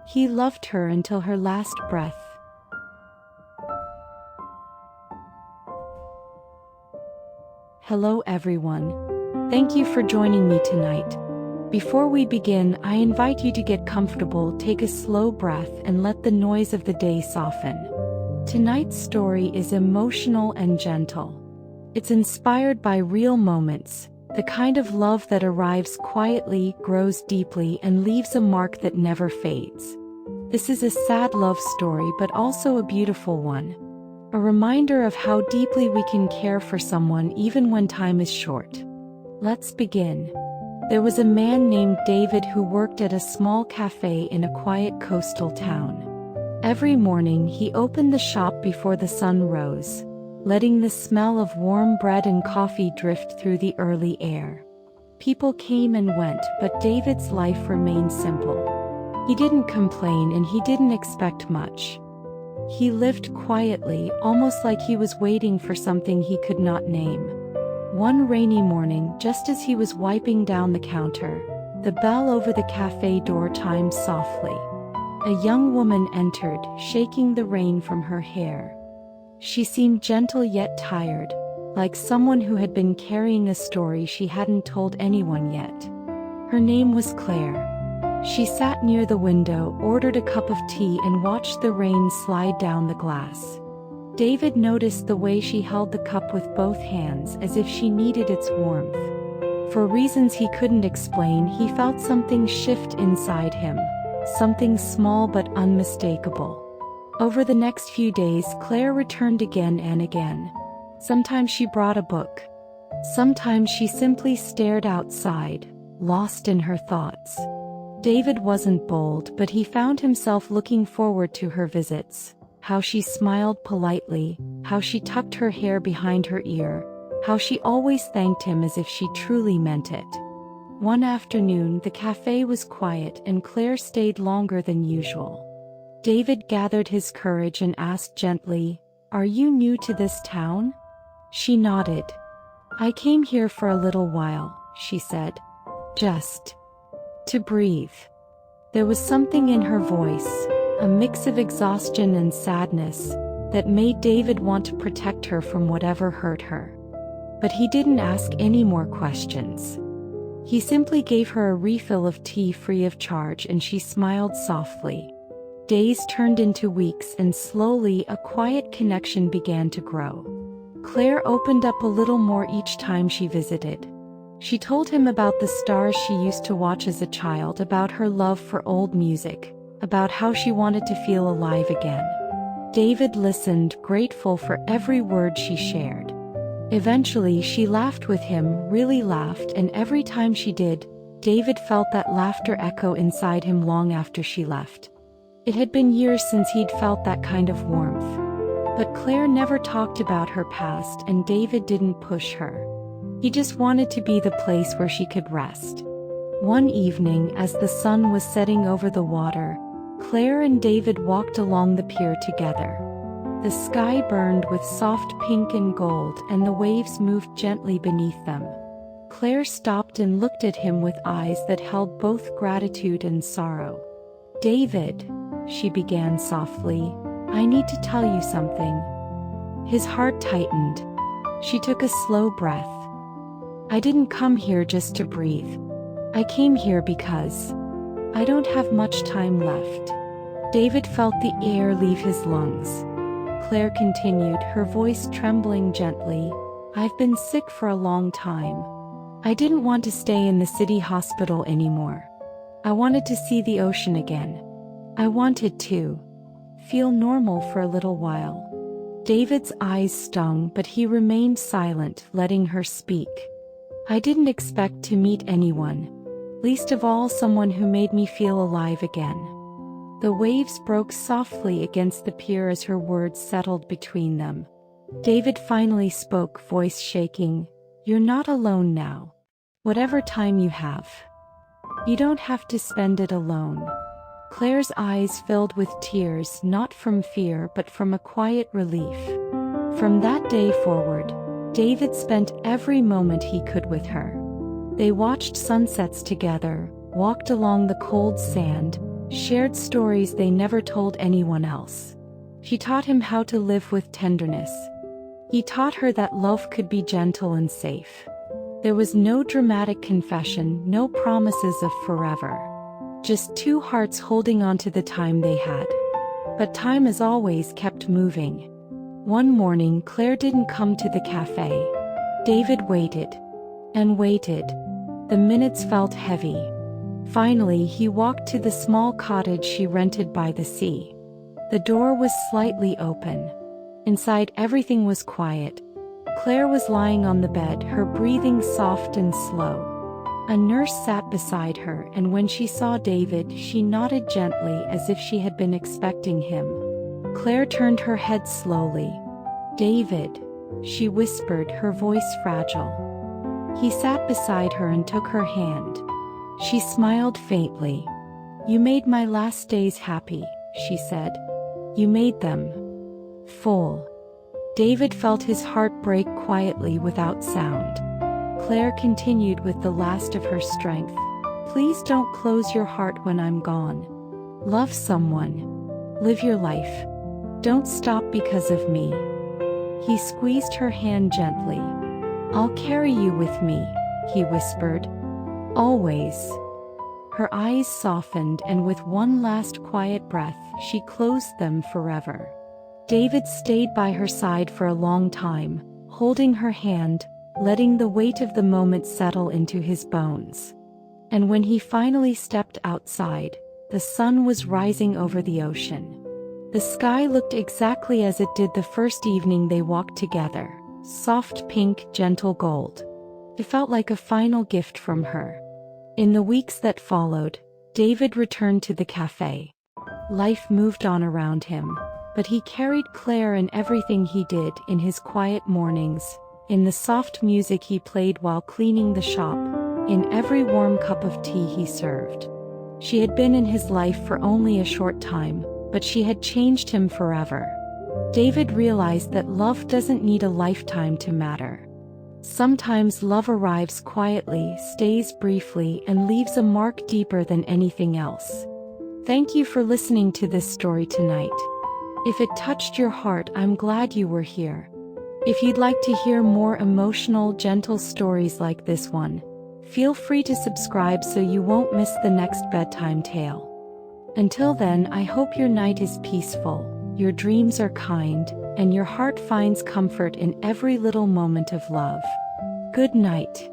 He loved her until her last breath. Hello everyone. Thank you for joining me tonight. Before we begin, I invite you to get comfortable, take a slow breath, and let the noise of the day soften. Tonight's story is emotional and gentle. It's inspired by real moments, the kind of love that arrives quietly, grows deeply, and leaves a mark that never fades. This is a sad love story, but also a beautiful one. A reminder of how deeply we can care for someone even when time is short. Let's begin. There was a man named David who worked at a small cafe in a quiet coastal town. Every morning he opened the shop before the sun rose, letting the smell of warm bread and coffee drift through the early air. People came and went, but David's life remained simple. He didn't complain and he didn't expect much. He lived quietly, almost like he was waiting for something he could not name. One rainy morning, just as he was wiping down the counter, the bell over the cafe door chimed softly. A young woman entered, shaking the rain from her hair. She seemed gentle yet tired, like someone who had been carrying a story she hadn't told anyone yet. Her name was Claire. She sat near the window, ordered a cup of tea, and watched the rain slide down the glass. David noticed the way she held the cup with both hands, as if she needed its warmth. For reasons he couldn't explain, he felt something shift inside him, something small but unmistakable. Over the next few days, Claire returned again and again. Sometimes she brought a book. Sometimes she simply stared outside, lost in her thoughts. David wasn't bold, but he found himself looking forward to her visits. How she smiled politely, how she tucked her hair behind her ear, how she always thanked him as if she truly meant it. One afternoon, the cafe was quiet and Claire stayed longer than usual. David gathered his courage and asked gently, "Are you new to this town?" She nodded. "I came here for a little while," she said. "Just to breathe." There was something in her voice, a mix of exhaustion and sadness, that made David want to protect her from whatever hurt her. But he didn't ask any more questions. He simply gave her a refill of tea free of charge, and she smiled softly. Days turned into weeks, and slowly a quiet connection began to grow. Claire opened up a little more each time she visited. She told him about the stars she used to watch as a child, about her love for old music, about how she wanted to feel alive again. David listened, grateful for every word she shared. Eventually she laughed with him, really laughed, and every time she did, David felt that laughter echo inside him long after she left. It had been years since he'd felt that kind of warmth. But Claire never talked about her past, and David didn't push her. He just wanted to be the place where she could rest. One evening, as the sun was setting over the water, Claire and David walked along the pier together. The sky burned with soft pink and gold, and the waves moved gently beneath them. Claire stopped and looked at him with eyes that held both gratitude and sorrow. "David," she began softly, "I need to tell you something." His heart tightened. She took a slow breath. "I didn't come here just to breathe. I came here because I don't have much time left." David felt the air leave his lungs. Claire continued, her voice trembling gently, "I've been sick for a long time. I didn't want to stay in the city hospital anymore. I wanted to see the ocean again. I wanted to feel normal for a little while." David's eyes stung, but he remained silent, letting her speak. "I didn't expect to meet anyone, least of all someone who made me feel alive again." The waves broke softly against the pier as her words settled between them. David finally spoke, voice shaking, "You're not alone now. Whatever time you have, you don't have to spend it alone." Claire's eyes filled with tears, not from fear but from a quiet relief. From that day forward, David spent every moment he could with her. They watched sunsets together, walked along the cold sand, shared stories they never told anyone else. She taught him how to live with tenderness. He taught her that love could be gentle and safe. There was no dramatic confession, no promises of forever. Just two hearts holding on to the time they had. But time as always kept moving. One morning Claire didn't come to the cafe. David waited. And waited. The minutes felt heavy. Finally he walked to the small cottage she rented by the sea. The door was slightly open. Inside everything was quiet. Claire was lying on the bed, her breathing soft and slow. A nurse sat beside her, and when she saw David, she nodded gently as if she had been expecting him. Claire turned her head slowly. "David," she whispered, her voice fragile. He sat beside her and took her hand. She smiled faintly. "You made my last days happy," she said. "You made them full." David felt his heart break quietly without sound. Claire continued with the last of her strength. "Please don't close your heart when I'm gone. Love someone. Live your life. Don't stop because of me." He squeezed her hand gently. "I'll carry you with me," he whispered. "Always." Her eyes softened, and with one last quiet breath, she closed them forever. David stayed by her side for a long time, holding her hand, letting the weight of the moment settle into his bones. And when he finally stepped outside, the sun was rising over the ocean. The sky looked exactly as it did the first evening they walked together, soft pink, gentle gold. It felt like a final gift from her. In the weeks that followed, David returned to the cafe. Life moved on around him, but he carried Claire in everything he did, in his quiet mornings, in the soft music he played while cleaning the shop, in every warm cup of tea he served. She had been in his life for only a short time, but she had changed him forever. David realized that love doesn't need a lifetime to matter. Sometimes love arrives quietly, stays briefly, and leaves a mark deeper than anything else. Thank you for listening to this story tonight. If it touched your heart, I'm glad you were here. If you'd like to hear more emotional, gentle stories like this one, feel free to subscribe so you won't miss the next bedtime tale. Until then, I hope your night is peaceful, your dreams are kind, and your heart finds comfort in every little moment of love. Good night.